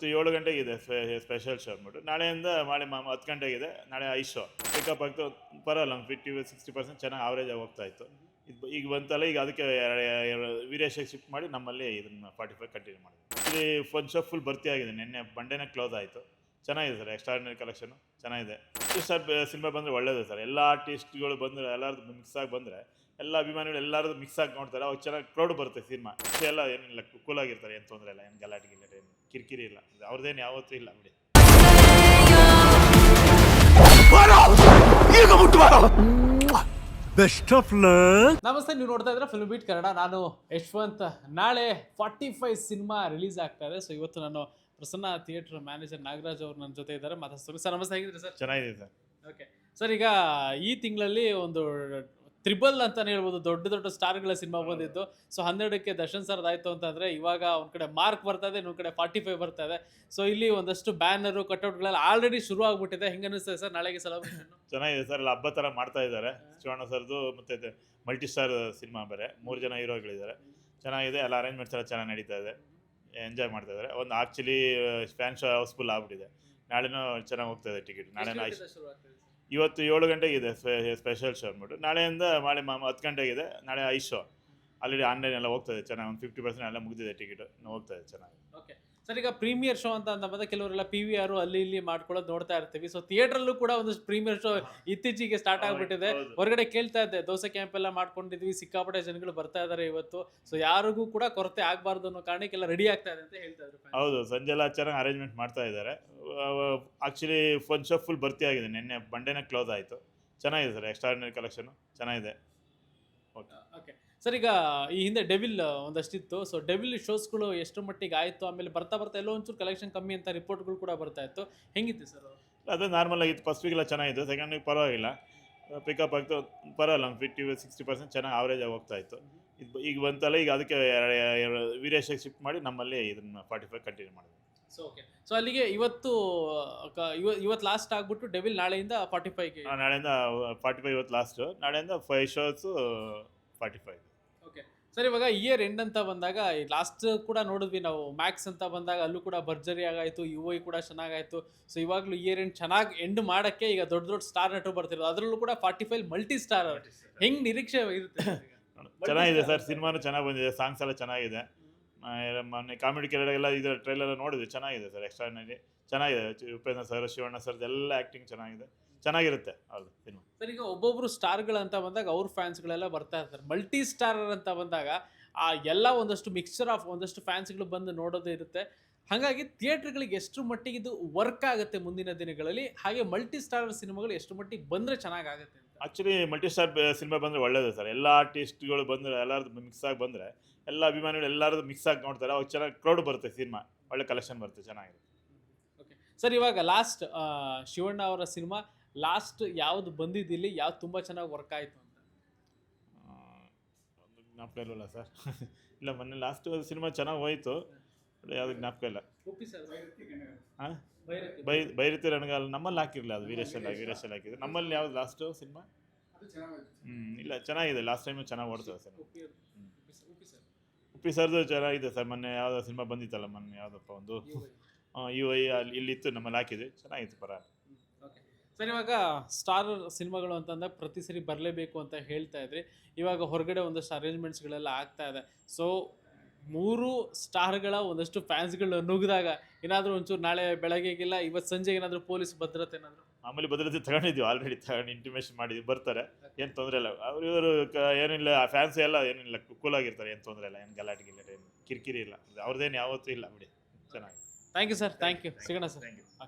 ಇವತ್ತು 7 ಗಂಟೆಗಿದೆ special show ಅಂದ್ಬಿಟ್ಟು. ನಾಳೆಯಿಂದ 10 ಗಂಟೆಗಿದೆ. ನಾಳೆ 5 ಶೋ ಪಿಕಪ್ ಆಗ್ತು. ಪರವಾಗಿಲ್ಲ, ಒಂದು 50-60% ಚೆನ್ನಾಗಿ ಆವ್ರೇಜ್ ಆಗಿ ಹೋಗ್ತಾ ಇತ್ತು. ಈಗ ಬಂತಲ್ಲ, ಈಗ ಅದಕ್ಕೆ ವೀರೇಶಕ್ಕೆ ಶಿಫ್ಟ್ ಮಾಡಿ ನಮ್ಮಲ್ಲಿ ಇದನ್ನು 45 ಕಂಟಿನ್ಯೂ ಮಾಡಿದ್ವಿ. ಇಲ್ಲಿ ಒಂದು ಶೋ ಫುಲ್ ಭರ್ತಿ ಆಗಿದೆ. ನಿನ್ನೆ ಮಂಡೇನೇ ಕ್ಲೋಸ್ ಆಯಿತು. ಚೆನ್ನಾಗಿದೆ ಸರ್, ಎಕ್ಸ್ಟ್ರಾರ್ಡಿನರಿ ಕಲೆಕ್ಷನು ಚೆನ್ನಾಗಿದೆ. ಸರ್ ಸಿನಿಮಾ ಬಂದರೆ ಒಳ್ಳೇದು ಸರ್. ಎಲ್ಲ ಆರ್ಟಿಸ್ಟ್ಗಳು ಬಂದರೆ ಎಲ್ಲರದ್ದು ಮಿಕ್ಸ್ ಆಗಿ ಬಂದರೆ ಎಲ್ಲ ಅಭಿಮಾನಿಗಳು ಎಲ್ಲರದ್ದು ಮಿಕ್ಸ್ ಆಗಿ ನೋಡ್ತಾರೆ. ಅವಾಗ ಚೆನ್ನಾಗಿ ಕ್ರೌಡ್ ಬರುತ್ತೆ ಸಿನಿಮಾ. ಎಲ್ಲ ಏನಿಲ್ಲ, ಕೂಲಾಗಿರ್ತಾರೆ, ಏನು ತೊಂದರೆ ಇಲ್ಲ, ಏನು ಗಲಾಟೆ ಗಿಲಾಟೆ ಏನು ಕಿರಿಕಿರಿ ಇಲ್ಲ. ಅವ್ರದ್ದೇನು ಯಾವತ್ತೂ ಇಲ್ಲ ಬಿಡಿ. Best of luck. ನಮಸ್ತೆ, ನೀವು ನೋಡ್ತಾ ಇದ್ರೆ ಫಿಲ್ಮ್ ಬೀಟ್ ಕನ್ನಡ. ನಾನು ಯಶವಂತ್. ನಾಳೆ 45 ಸಿನಿಮಾ ರಿಲೀಸ್ ಆಗ್ತಾ ಇದೆ. ಸೊ ಇವತ್ತು ನಾನು ಪ್ರಸನ್ನ ಥಿಯೇಟರ್ ಮ್ಯಾನೇಜರ್ ನಾಗರಾಜ್ ಅವರು ನನ್ನ ಜೊತೆ ಇದ್ದಾರೆ, ಮಾತಾಡ್ತಾರೆ. ಸರ್ ನಮಸ್ತೆ, ಹೇಗಿದ್ರಿ ಸರ್? ಚೆನ್ನಾಗಿದೆ ಸರ್. ಓಕೆ ಸರ್, ಈಗ ಈ ತಿಂಗಳಲ್ಲಿ ಒಂದು ತ್ರಿಬಲ್ ಅಂತಾನೆ ಹೇಳ್ಬೋದು, ದೊಡ್ಡ ದೊಡ್ಡ ಸ್ಟಾರ್ಗಳ ಸಿನಿಮಾ ಬಂದಿತ್ತು. ಸೊ 12ಕ್ಕೆ ದರ್ಶನ್ ಸರ್ದು ಆಯ್ತು ಅಂತಂದ್ರೆ ಇವಾಗ ಒಂದ್ ಕಡೆ ಮಾರ್ಕ್ ಬರ್ತಾ ಇದೆ, ಇನ್ನೊಂದ್ ಕಡೆ 45 ಬರ್ತಾ ಇದೆ. ಸೊ ಇಲ್ಲಿ ಒಂದಷ್ಟು ಬ್ಯಾನರು ಕಟ್ಔಟ್ಗಳೆಲ್ಲ ಆಲ್ರೆಡಿ ಶುರು ಆಗ್ಬಿಟ್ಟಿದೆ. ಹೆಂಗ ಅನಿಸ್ತದೆ ಸರ್ ನಾಳೆಗೆ ಸೆಲೆಬ್ರೇಷನ್? ಚೆನ್ನಾಗಿದೆ ಸರ್. ಎಲ್ಲ ಹಬ್ಬ ಥರ ಮಾಡ್ತಾ ಇದ್ದಾರೆ. ಶಿವಣ್ಣ ಸರ್ದು ಮತ್ತೆ ಮಲ್ಟಿ ಸ್ಟಾರ್ ಸಿನಿಮಾ ಬೇರೆ, 3 ಜನ ಹೀರೋಗಳಿದ್ದಾರೆ. ಚೆನ್ನಾಗಿದೆ. ಎಲ್ಲ ಅರೇಂಜ್ಮೆಂಟ್ಸ್ ಎಲ್ಲ ಚೆನ್ನಾಗಿ ನಡೀತಾ ಇದೆ. ಎಂಜಾಯ್ ಮಾಡ್ತಾ ಇದ್ದಾರೆ. ಒಂದು ಆ್ಯಕ್ಚುಲಿ ಫ್ಯಾನ್ ಶೋ ಹೌಸ್ಫುಲ್ ಆಗ್ಬಿಟ್ಟಿದೆ. ನಾಳೆನೂ ಚೆನ್ನಾಗಿ ಹೋಗ್ತಾ ಇದೆ ಟಿಕೆಟ್. ನಾಳೆನೂ ಇವತ್ತು 7 ಗಂಟೆಗಿದೆ ಸ್ಪೆಷಲ್ ಶೋ ಅಂದ್ಬಿಟ್ಟು. ನಾಳೆಯಿಂದ 10 ಗಂಟೆಗಿದೆ. ನಾಳೆ 5 ಶೋ ಆಲ್ರೆಡಿ ಆನ್ಲೈನ್ ಎಲ್ಲ ಹೋಗ್ತದೆ ಚೆನ್ನಾಗಿ. ಒಂದು 50% ಎಲ್ಲ ಮುಗಿದಿದೆ ಟಿಕೆಟ್, ಹೋಗ್ತಾ ಇದೆ ಚೆನ್ನಾಗಿ. ಓಕೆ ಸರ್, ಈಗ ಪ್ರೀಮಿಯರ್ ಶೋ ಅಂತ ಬಂದ ಕೆಲವರೆಲ್ಲ PVR ಅಲ್ಲಿ ಇಲ್ಲಿ ಮಾಡ್ಕೊಳ್ಳೋದು ನೋಡ್ತಾ ಇರ್ತೀವಿ. ಸೊ ಥಿಯೇಟ್ರಲ್ಲೂ ಕೂಡ ಒಂದಷ್ಟು ಪ್ರೀಮಿಯರ್ ಶೋ ಇತ್ತೀಚೆಗೆ ಸ್ಟಾರ್ಟ್ ಆಗ್ಬಿಟ್ಟಿದೆ. ಹೊರಗಡೆ ಕೇಳ್ತಾ ಇದ್ದೆ, ದೋಸೆ ಕ್ಯಾಂಪ್ ಎಲ್ಲ ಮಾಡ್ಕೊಂಡಿದ್ವಿ, ಸಿಕ್ಕಾಪಟ್ಟೆ ಜನಗಳು ಬರ್ತಾ ಇದ್ದಾರೆ ಇವತ್ತು. ಸೊ ಯಾರಿಗೂ ಕೂಡ ಕೊರತೆ ಆಗಬಾರ್ದು ಅನ್ನೋ ಕಾರಣಕ್ಕೆಲ್ಲ ರೆಡಿ ಆಗ್ತಾ ಇದೆ ಅಂತ ಹೇಳ್ತಾ ಇದ್ರು. ಹೌದು, ಸಂಜೆ ಎಲ್ಲ ಚೆನ್ನಾಗಿ ಅರೇಂಜ್ಮೆಂಟ್ ಮಾಡ್ತಾ ಇದ್ದಾರೆ. ಆ್ಯಕ್ಚುಲಿ ಒಂದು ಶೋ ಫುಲ್ ಭರ್ತಿ ಆಗಿದೆ. ನಿನ್ನೆ ಮಂಡೇನೇ ಕ್ಲೋಸ್ ಆಯಿತು. ಚೆನ್ನಾಗಿದೆ ಸರ್, ಎಕ್ಸ್ಟ್ರಾರ್ಡಿನರಿ ಕಲೆಕ್ಷನು ಚೆನ್ನಾಗಿದೆ. ಓಕೆ ಸರ್, ಈಗ ಈ ಹಿಂದೆ ಡೆವಿಲ್ ಒಂದಷ್ಟಿತ್ತು. ಸೊ ಡೆವಿಲ್ ಶೋಸ್ಗಳು ಎಷ್ಟು ಮಟ್ಟಿಗೆ ಆಯಿತು? ಆಮೇಲೆ ಬರ್ತಾ ಎಲ್ಲೋ ಒಂಚೂರು ಕಲೆಕ್ಷನ್ ಕಮ್ಮಿ ಅಂತ ರಿಪೋರ್ಟ್ಗಳು ಕೂಡ ಬರ್ತಾ ಇತ್ತು. ಹೆಂಗಿತ್ತು ಸರ್? ಅದು ನಾರ್ಮಲ್ ಆಗಿತ್ತು. ಫಸ್ಟ್ ವೀಕೆಲ್ಲ ಚೆನ್ನಾಗಿತ್ತು, ಸೆಕೆಂಡ್ ವೀಕ್ ಪರವಾಗಿಲ್ಲ, ಪಿಕಪ್ ಆಗ್ತು. ಪರವಾಗಿಲ್ಲ, ಒಂದು 50-60% ಚೆನ್ನಾಗಿ ಆವ್ರೇಜ್ ಆಗಿ ಹೋಗ್ತಾ ಇತ್ತು. ಈಗ ಬಂತಲ್ಲ, ಈಗ ಅದಕ್ಕೆ ವೀರೇಶಕ್ಕೆ ಶಿಫ್ಟ್ ಮಾಡಿ ನಮ್ಮಲ್ಲಿ ಇದನ್ನು 45 ಕಂಟಿನ್ಯೂ ಮಾಡಿದ್ವಿ. ಸೊ ಓಕೆ, ಸೊ ಅಲ್ಲಿಗೆ ಇವತ್ತು ಲಾಸ್ಟ್ ಆಗ್ಬಿಟ್ಟು ಡೆವಿಲ್ ನಾಳೆಯಿಂದ 45ಗೆ. ನಾಳೆಯಿಂದ 45 ಇವತ್ತು ಲಾಸ್ಟು. ನಾಳೆಯಿಂದ 5 ಶೋಸು 45. ಓಕೆ ಸರ್, ಇವಾಗ ಇಯರ್ ಎಂಡ್ ಅಂತ ಬಂದಾಗ ಲಾಸ್ಟ್ ಕೂಡ ನೋಡಿದ್ವಿ ನಾವು, ಮ್ಯಾಕ್ಸ್ ಅಂತ ಬಂದಾಗ ಅಲ್ಲೂ ಕೂಡ ಭರ್ಜರಿ ಆಗಾಯಿತು, UI ಕೂಡ ಚೆನ್ನಾಗಾಯಿತು. ಸೊ ಇವಾಗಲೂ ಇಯರ್ ಎಂಡ್ ಚೆನ್ನಾಗಿ ಎಂಡ್ ಮಾಡೋಕ್ಕೆ ಈಗ ದೊಡ್ಡ ದೊಡ್ಡ ಸ್ಟಾರ್ ನಟರು ಬರ್ತಿರೋದು, ಅದರಲ್ಲೂ ಕೂಡ 45 ಮಲ್ಟಿ ಸ್ಟಾರ್. ಹೆಂಗೆ ನಿರೀಕ್ಷೆ ಇರುತ್ತೆ? ಚೆನ್ನಾಗಿದೆ ಸರ್, ಸಿನಿಮಾನು ಚೆನ್ನಾಗಿ ಬಂದಿದೆ, ಸಾಂಗ್ಸ್ ಎಲ್ಲ ಚೆನ್ನಾಗಿದೆ. ಮೊನ್ನೆ ಕಾಮಿಡಿ ಕೆರಡೆಲ್ಲ ಇದರ ಟ್ರೈಲರ್ ನೋಡಿದ್ವಿ, ಚೆನ್ನಾಗಿದೆ ಸರ್, ಎಕ್ಸ್ಟ್ರಾರ್ಡಿನರಿ ಚೆನ್ನಾಗಿದೆ. ಉಪೇಂದ್ರ ಸರ್, ಶಿವಣ್ಣ ಸರ್ದು ಎಲ್ಲ ಆ್ಯಕ್ಟಿಂಗ್ ಚೆನ್ನಾಗಿದೆ, ಚೆನ್ನಾಗಿರುತ್ತೆ ಅವ್ರದ್ದು ಸಿನಿಮಾ. ಸರ್, ಈಗ ಒಬ್ಬೊಬ್ರು ಸ್ಟಾರ್ಗಳಂತ ಬಂದಾಗ ಅವ್ರ ಫ್ಯಾನ್ಸ್ಗಳೆಲ್ಲ ಬರ್ತಾ ಇರ್ತಾರೆ. ಮಲ್ಟಿ ಸ್ಟಾರ್ ಅಂತ ಬಂದಾಗ ಆ ಎಲ್ಲ ಒಂದಷ್ಟು ಮಿಕ್ಸ್ಚರ್ ಆಫ್ ಒಂದಷ್ಟು ಫ್ಯಾನ್ಸ್ಗಳು ಬಂದು ನೋಡೋದೇ ಇರುತ್ತೆ. ಹಾಗಾಗಿ ಥಿಯೇಟ್ರ್ಗಳಿಗೆ ಎಷ್ಟು ಮಟ್ಟಿಗೆ ಇದು ವರ್ಕ್ ಆಗುತ್ತೆ ಮುಂದಿನ ದಿನಗಳಲ್ಲಿ, ಹಾಗೆ ಮಲ್ಟಿ ಸ್ಟಾರ್ ಸಿನಿಮಾಗಳು ಎಷ್ಟು ಮಟ್ಟಿಗೆ ಬಂದರೆ ಚೆನ್ನಾಗಾಗುತ್ತೆ ಅಂತ? ಆ್ಯಕ್ಚುಲಿ ಮಲ್ಟಿ ಸ್ಟಾರ್ ಸಿನಿಮಾ ಬಂದರೆ ಒಳ್ಳೇದು ಸರ್. ಎಲ್ಲ ಆರ್ಟಿಸ್ಟ್ಗಳು ಬಂದರೆ ಎಲ್ಲರದ್ದು ಮಿಕ್ಸ್ ಆಗಿ ಬಂದರೆ ಎಲ್ಲ ಅಭಿಮಾನಿಗಳು ಎಲ್ಲರದ್ದು ಮಿಕ್ಸ್ ಆಗಿ ನೋಡ್ತಾರೆ. ಅವಾಗ ಚೆನ್ನಾಗಿ ಕ್ರೌಡ್ ಬರುತ್ತೆ ಸಿನಿಮಾ, ಒಳ್ಳೆ ಕಲೆಕ್ಷನ್ ಬರುತ್ತೆ, ಚೆನ್ನಾಗಿರುತ್ತೆ. ಓಕೆ ಸರ್, ಇವಾಗ ಲಾಸ್ಟ್ ಶಿವಣ್ಣ ಅವರ ಸಿನಿಮಾ ಲಾಸ್ಟ್ ಯಾವುದು ಬಂದಿದ್ದಿಲ್ಲಿ, ಯಾವ್ದು ತುಂಬ ಚೆನ್ನಾಗಿ ವರ್ಕ್ ಆಯಿತು ಅಂತ? ಜ್ಞಾಪಕ ಇಲ್ವಲ್ಲ ಸರ್. ಇಲ್ಲ, ಮೊನ್ನೆ ಲಾಸ್ಟ್ ಸಿನಿಮಾ ಚೆನ್ನಾಗಿ ಹೋಯಿತು, ಯಾವುದು ಜ್ಞಾಪಕ ಇಲ್ಲ. ಹಾಂ, ಬೈರತಿ ರಣಗಾಲ ನಮ್ಮಲ್ಲಿ ಹಾಕಿರಲಿಲ್ಲ, ಅದು ವೀರೇಶಲ್ಲಿ ಹಾಕಿದ್ರು. ನಮ್ಮಲ್ಲಿ ಯಾವ್ದು ಲಾಸ್ಟು ಸಿನಿಮಾ? ಇಲ್ಲ, ಚೆನ್ನಾಗಿದೆ. ಲಾಸ್ಟ್ ಟೈಮು ಚೆನ್ನಾಗಿ ಓಡ್ತದೆ ಸರ್. ಉಪ್ಪಿ ಸರ್ದು ಚೆನ್ನಾಗಿದೆ ಸರ್. ಮೊನ್ನೆ ಯಾವುದೋ ಸಿನಿಮಾ ಬಂದಿತ್ತಲ್ಲ, ಮೊನ್ನೆ ಯಾವುದಪ್ಪ ಒಂದು UI ಇಲ್ಲಿತ್ತು, ನಮ್ಮಲ್ಲಿ ಹಾಕಿದ್ವಿ, ಚೆನ್ನಾಗಿತ್ತು, ಪರವಾಗಿಲ್ಲ. ಸರ್, ಇವಾಗ ಸ್ಟಾರ್ ಸಿನಿಮಾಗಳು ಅಂತಂದಾಗ ಪ್ರತಿ ಸರಿ ಬರಲೇಬೇಕು ಅಂತ ಹೇಳ್ತಾ ಇದ್ರಿ. ಇವಾಗ ಹೊರಗಡೆ ಒಂದಷ್ಟು ಅರೇಂಜ್ಮೆಂಟ್ಸ್ಗಳೆಲ್ಲ ಆಗ್ತಾ ಇದೆ. ಸೊ 3 ಸ್ಟಾರ್ಗಳ ಒಂದಷ್ಟು ಫ್ಯಾನ್ಸ್ಗಳು ನುಗ್ಗಿದಾಗ ಏನಾದರೂ ಒಂಚೂರು ನಾಳೆ ಬೆಳಗ್ಗೆಗಿಲ್ಲ ಇವತ್ತು ಸಂಜೆಗೆ ಏನಾದರೂ ಪೊಲೀಸ್ ಭದ್ರತೆ ಏನಾದರೂ? ಆಮೇಲೆ ಭದ್ರತೆ ತಗೊಂಡಿದ್ವಿ, ಆಲ್ರೆಡಿ ತಗೊಂಡು ಇಂಟಿಮೇಷನ್ ಮಾಡಿದ್ವಿ, ಬರ್ತಾರೆ, ಏನು ತೊಂದರೆ ಇಲ್ಲ. ಇವರು ಏನಿಲ್ಲ, ಫ್ಯಾನ್ಸ್ ಎಲ್ಲ ಏನಿಲ್ಲ, ಕೂಲಾಗಿರ್ತಾರೆ, ಏನು ತೊಂದರೆ ಇಲ್ಲ, ಏನು ಗಲಾಟೆ ಗಿಲಾಟೆ ಏನು ಕಿರಿಕಿರಿ ಇಲ್ಲ. ಅವ್ರದ್ದೇನು ಯಾವತ್ತೂ ಇಲ್ಲ ಬಿಡಿ, ಚೆನ್ನಾಗಿ. Thank you sir, thank you. ಸಿಗೋಣ ಸರ್. Thank you.